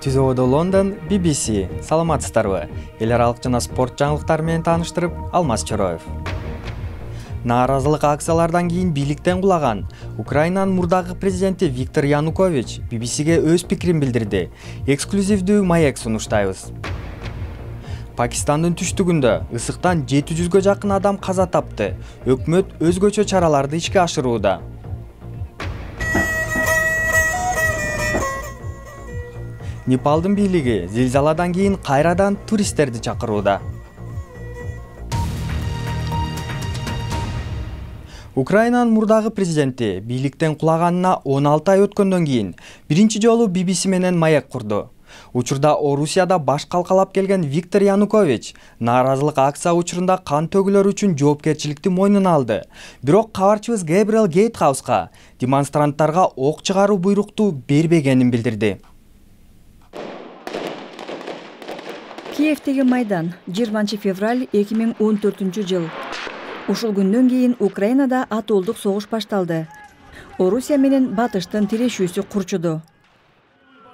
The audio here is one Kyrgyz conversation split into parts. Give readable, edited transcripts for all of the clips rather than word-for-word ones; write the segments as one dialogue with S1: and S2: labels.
S1: Түзөөдө Лондон, BBC. Саламатсыздарбы? Эл аралык жана спорт жаңылыктары менен тааныштырып, Алмаз Чороев. Нааразылык акциялардан кийин бийликтен кулаган Украинанын мурдагы президенти Виктор Янукович BBC-ге өз пикирин билдирди. Эксклюзивдүү маек сунуштайбыз. Пакистандын түштүгүндө ысыктан 700-гө жакын адам каза тапты. Өкмөт өзгөчө чараларды ишке ашырууда. Непалдын бийлиги зилзаладан кийин кайрадан туристтерди чакырууда. Украинанын мурдагы президенти бийликтен кулаганына 16 ай өткөндөн кийин биринчи жолу BBC менен маек курду. Учурда Орусияда баш калкалап келген Виктор Янукович нааразылык акция учурунда кан төгүлөр үчүн жоопкерчиликти мойнуна алды. Бирок кабарчыбыз Габриэл Гейтхауска демонстранттарга ок чыгаруу буйрукту бербегенин билдирди.
S2: Киевдеги майдан 20 февраль 2014 жыл. Ушул күндөн кийин Украинада атоолдук согуш башталды. Орусия менен батыштын тирешүүсү курчуду.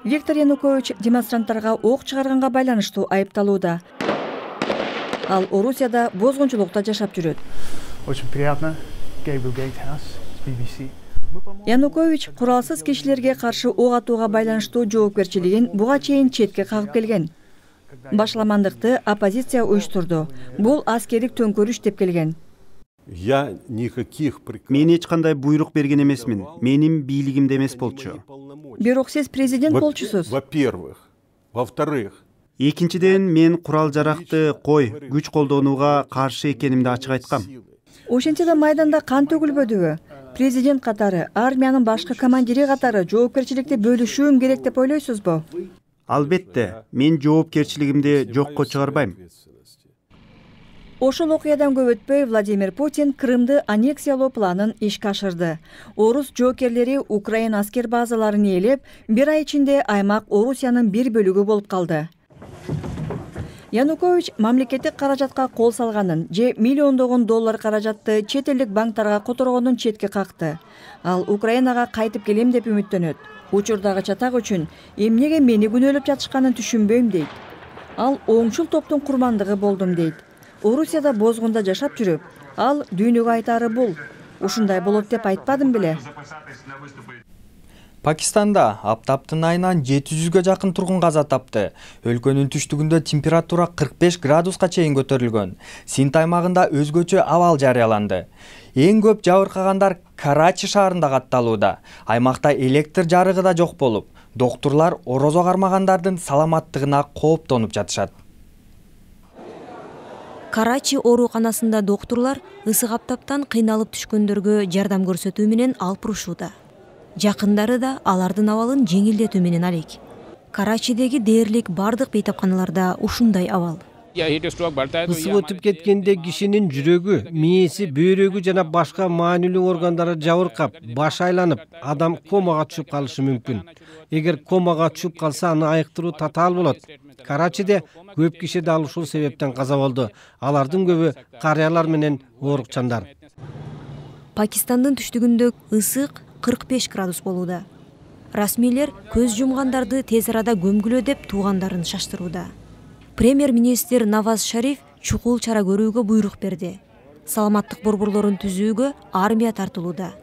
S2: Виктор Янукович демонстранттарга ок чыгарганга байланыштуу айыпталууда. Ал Орусияда бозгунчулукта жашап жүрөт.
S3: Очень приятно. Gabriel Gatehouse, BBC.
S2: Янукович куралсыз кишилерге каршы ок атууга байланыштуу жоопкерчилигин буга чейин четке кагып келген. Башламандыкты оппозиция уюштурду. Бул аскердик төңкөрүш деп келген.
S4: Мен эч кандай буйрук берген эмесмин. Менин бийлигимде эмес болчу.
S2: Бирок сиз президент болчусуз.
S4: Во-вторых, экинчиден мен курал жаракты күч колдонууга каршы экенимди ачык айткам.
S2: Ошентсе да майданда кан төгүлбөдүбү? Президент катары, армиянын башкы командири катары жоопкерчиликти бөлүшүүм керек деп ойлойсузбу?
S4: Албетте, мен жоопкерчилигимди жокко чыгарбайм.
S2: Ошол окуядан көп өтпөй Владимир Путин Крымды аннексиялоо планын ишке ашырды. Орус жоокерлери Украина аскер базаларын ээлеп, бир ай ичинде аймак Орусиянын бир бөлүгү болуп калды. Янукович мамлекеттик каражатка кол салганын же миллиондогон доллар каражатты чет элдик банктарга которгонун четке какты. Ал Украинага кайтып келем деп үмүттөнөт. Учурдагы чатак үчүн эмнеге мени күнөөлөп жатышканын түшүнбөйм дейт. Ал оңчул топтун курмандыгы болдум дейт. Орусияда бозгунда жашап жүрүп, ал дүйнөгө айтары бул. Ушундай болот деп айтпадым беле.
S1: Пакистанда аптаптын айынан 700-гө жакын тургун каза тапты. Өлкөнүн түштүгүндө температура 45 градуска чейин көтөрүлгөн. Синт аймагында өзгөчө абал жарыяланды. Эң көп жабыркагандар Карачи шаарында катталууда. Аймакта электр жарыгы да жок болуп, доктурлар орозо кармагандардын саламаттыгына кооптонуп жатышат.
S5: Карачи ооруканасында доктурлар ысык аптаптан кыйналып түшкөндөргө жардам көрсөтүү менен алып урушууда. Жакындары да алардын абалын жеңилдетүү менен алек. Карачидеги дээрлик бардык бейтапканаларда ушундай абал.
S6: Ысык өтүп кеткенде кишинин жүрөгү, мээси, бөйрөгү жана башка маанилүү органдары жабыркап, баш айланып, адам комага түшүп калышы мүмкүн. Эгер комага түшүп калса, аны айыктыруу татаал болот. Карачиде көп киши дал ушул себептен каза болду. Алардын көбү карыялар менен оорукчандар.
S5: Пакистандын түштүгүндө ысык 45 градус болууда. Расмийлер көз жумгандарды тез арада көмгүлө деп туугандарын шаштырууда. Премьер-министр Наваз Шариф чукул чара көрүүгө буйрук берди. Саламаттык борборлорун түзүүгө армия тартылууда.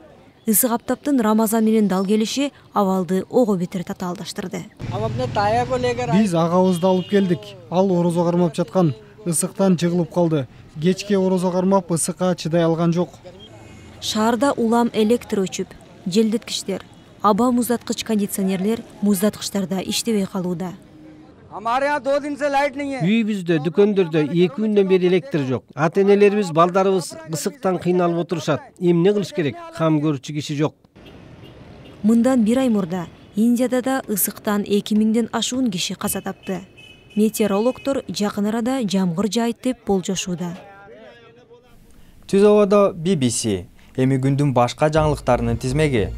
S5: Ысык аптаптын Рамазан менен дал келиши абалды ого бетер татаалдаштырды.
S7: Биз агабызды алып келдик. Ал орозо кармап жаткан, ысыктан жыгылып калды. Кечке орозо кармап ысыкка чыдай алган жок.
S5: Шаарда улам электр өчүп, желдеткичтер, аба муздаткыч кондиционерлер муздаткычтарда иштебей калууда.
S6: Үйүбүздө, дүкөндөрдө 2 күндөн бери электр жок. Ата-энелерибиз, балдарыбыз ысыктан кыйналып отурушат. Эмне кылыш керек? Кам көрүүчү киши жок.
S5: Мындан 1 ай мурда Индияда да ысыктан 2000ден ашуун киши каза тапты. Метеорологдор жакын арада жамгыр жаайт деп болжошууда.
S1: Түзөөдө BBC. Эми күндүн башка жаңылыктарынын тизмеги.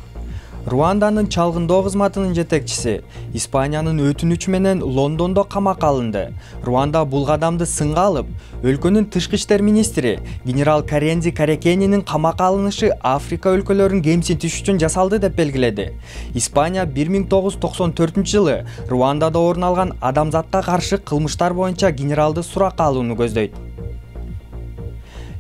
S1: Руанданын чалгындоо кызматынын жетекчиси Испаниянын өтүнүчү менен Лондондо камакка алынды. Руанда бул кадамды сынга алып, өлкөнүн тышкы иштер министри генерал Карензи Карекенинин камакка алынышы Африка өлкөлөрүн кемсинтиш үчүн жасалды деп белгиледи. Испания 1994 жылы Руандада орун алган адамзатка каршы кылмыштар боюнча генералды суракка алууну көздөйт.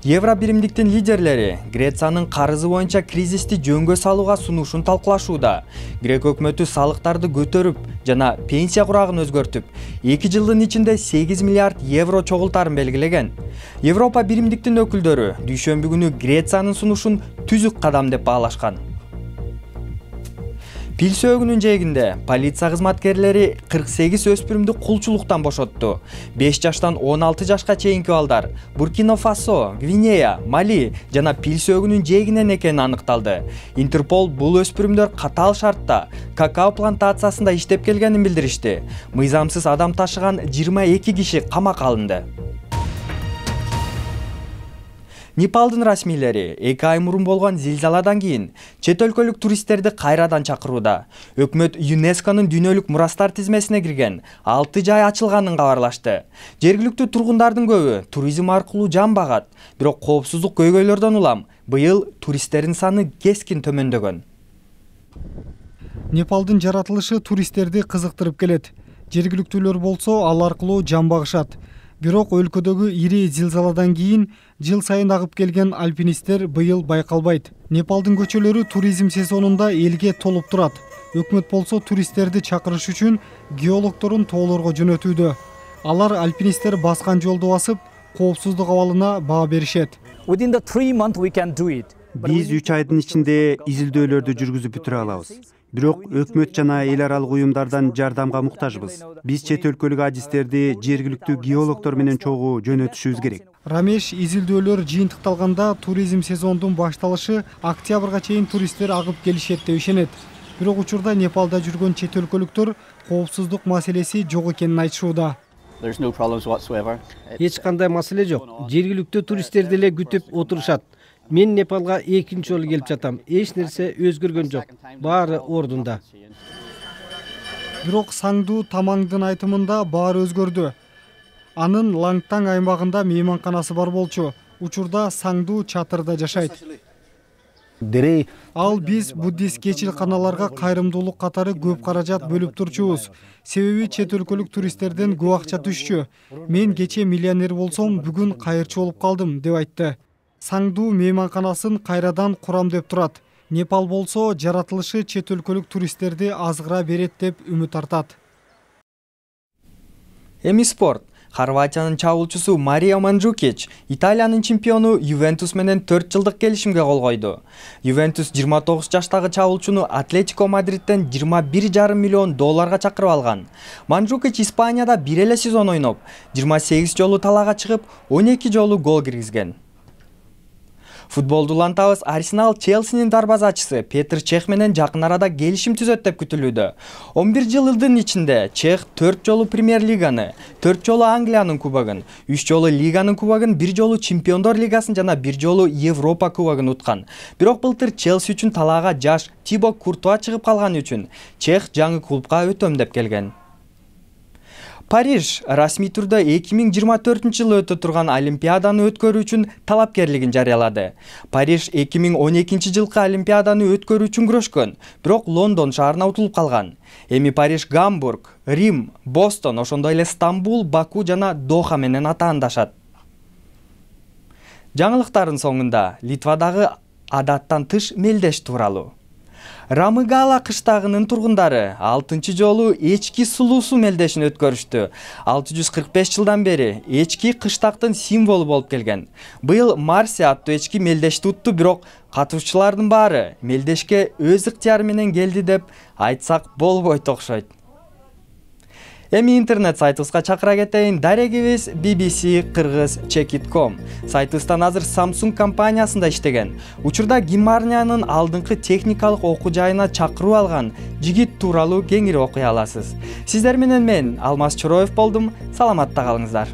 S1: Евро биримдиктин лидерлери Грециянын карызы боюнча кризисти жөнгө салууга сунушун талкуулашууда. Грек өкмөтү салыктарды көтөрүп жана пенсия курагын өзгөртүп, 2 жылдын ичинде 8 миллиард евро чогултарын белгилеген. Европа биримдиктин өкүлдөрү дүйшөмбү күнү Грециянын сунушун түзүк кадам деп баалашкан. Пил сөөгүнүн жээгинде полиция кызматкерлери 48 өспүрүмдү кулчулуктан бошотту. 5 жаштан 16 жашка чейинки балдар Буркина Фасо, Гвинея, Мали жана пил сөөгүнүн жээгинен экени аныкталды. Интерпол бул өспүрүмдөр катаал шартта какао плантациясында иштеп келгенин билдиришти. Мыйзамсыз адам ташыган 22 киши камакка алынды. Непалдын расмийлери 2 ай мурун болгон зилзаладан кийин чет өлкөлүк туристтерди кайрадан чакырууда. Өкмөт ЮНЕСКОнун дүйнөлүк мурастар тизмесине кирген 6 жай ачылганын кабарлашты. Жергиликтүү тургундардын көбү туризм аркылуу жан багат, бирок коопсуздук көйгөйлөрдөн улам быйыл туристтердин саны кескин төмөндөгөн.
S7: Непалдын жаратылышы туристтерди кызыктырып келет. Жергиликтүүлөр болсо ал аркылуу жан багышат. Бирок өлкөдөгү ири зилзаладан кийин жыл сайын агып келген альпинисттер быйыл байкалбайт. Непалдын көчөлөрү туризм сезонунда элге толуп турат. Өкмөт болсо туристтерди чакырыш үчүн геологдорун тоолорго жөнөтүүдө. Алар альпинисттер баскан жолду басып, коопсуздук абалына баа беришет.
S4: Биз 3 айдын ичинде изилдөөлөрдү жүргүзүп бүтүрө алабыз. Бирок өкмөт жана эл аралык уюмдардан жардамга муктажбыз. Биз чет өлкөлүк адистерди жергиликтүү геологдор менен чогуу жөнөтүшүбүз керек.
S7: Рамеш изилдөөлөр жыйынтыкталганда туризм сезондун башталышы октябрга чейин туристтер агып келишет деп ишенет. Бирок учурда Непалда жүргөн чет өлкөлүктөр коопсуздук маселеси жок экенин айтышууда.
S6: Эч кандай маселе жок. Жергиликтүү туристтерди эле күтүп отурушат. Мен Непалга 2-нчи жолу келип жатам. Эч нерсе өзгөргөн жок. Баары ордунда.
S7: Бирок Саңду Тамаңдын айтымында баары өзгөрдү. Анын Лангтаң аймагында мейманканасы бар болчу. Учурда Саңду чатырда жашайт. Ал биз буддист кечилканаларга кайрымдуулук катары көп каражат бөлүп турчубуз. Себеби чет өлкөлүк туристтерден көп акча түшчү. Мен кече миллионер болсом, бүгүн кайырчы болуп калдым деп айтты. Саңду мейманканасын кайрадан курам деп турат. Непал болсо жаратылышы чет өлкөлүк туристтерди азгыра берет деп үмүт артат.
S1: Эми спорт. Хорватиянын чабуулчусу Мария Манджукич Италиянын чемпиону Ювентус менен 4 жылдык келишимге кол койду. Ювентус 29 жаштагы чабуулчуну Атлетико Мадриттен 21,5 миллион долларга чакырып алган. Манджукич Испанияда бир эле сезон ойноп, 28 жолу талаага чыгып, 12 жолу гол киргизген. Футболду улантабыз. Арсенал Челсинин дарбазачысы Петр Чех менен жакын арада келишим түзөт деп күтүлүүдө. 11 жылдын ичинде Чех 4 жолу Премьер лиганы, 4 жолу Англиянын кубогун, 3 жолу Лиганын кубогун, 1 жолу Чемпиондор лигасын жана 1 жолу Европа кубогун уткан. Бирок былтыр Челси үчүн талаага жаш Тибо Куртуа чыгып калган үчүн Чех жаңы клубка өтөм деп келген. Париж расмий түрдө 2024 жылы өтө турган Олимпиаданы өткөрүү үчүн талапкерлигин жарыялады. Париж 2012 жылкы Олимпиаданы өткөрүү үчүн күрөшкөн, бирок Лондон шаарына утулуп калган. Эми Париж Гамбург, Рим, Бостон, ошондой эле Стамбул, Баку жана Доха менен атаандашат. Жаңылыктардын соңунда Литвадагы адаттан тыш мелдеш тууралуу. Рамыгала кыштагынын тургундары 6-чы жолу эчки сулуусу мелдешин өткөрүштү. 645 жылдан бери эчки кыштактын символу болуп келген. Быйыл Марси аттуу эчки мелдешти утту, бирок катышуучулардын баары мелдешке өз ыктыяры менен келди деп айтсак болбойт окшойт. Эми интернет сайтыбызга чакыра кетейин. Дарегибиз bbc-kyrgyz.com. Сайтыбыздан азыр Samsung компаниясында иштеген. Учурда Германиянын алдыңкы техникалык окуу жайына чакыруу алган жигит тууралуу кеңири окуй аласыз. Сиздер менен мен Алмаз Чороев болдум. Саламатта калыңыздар.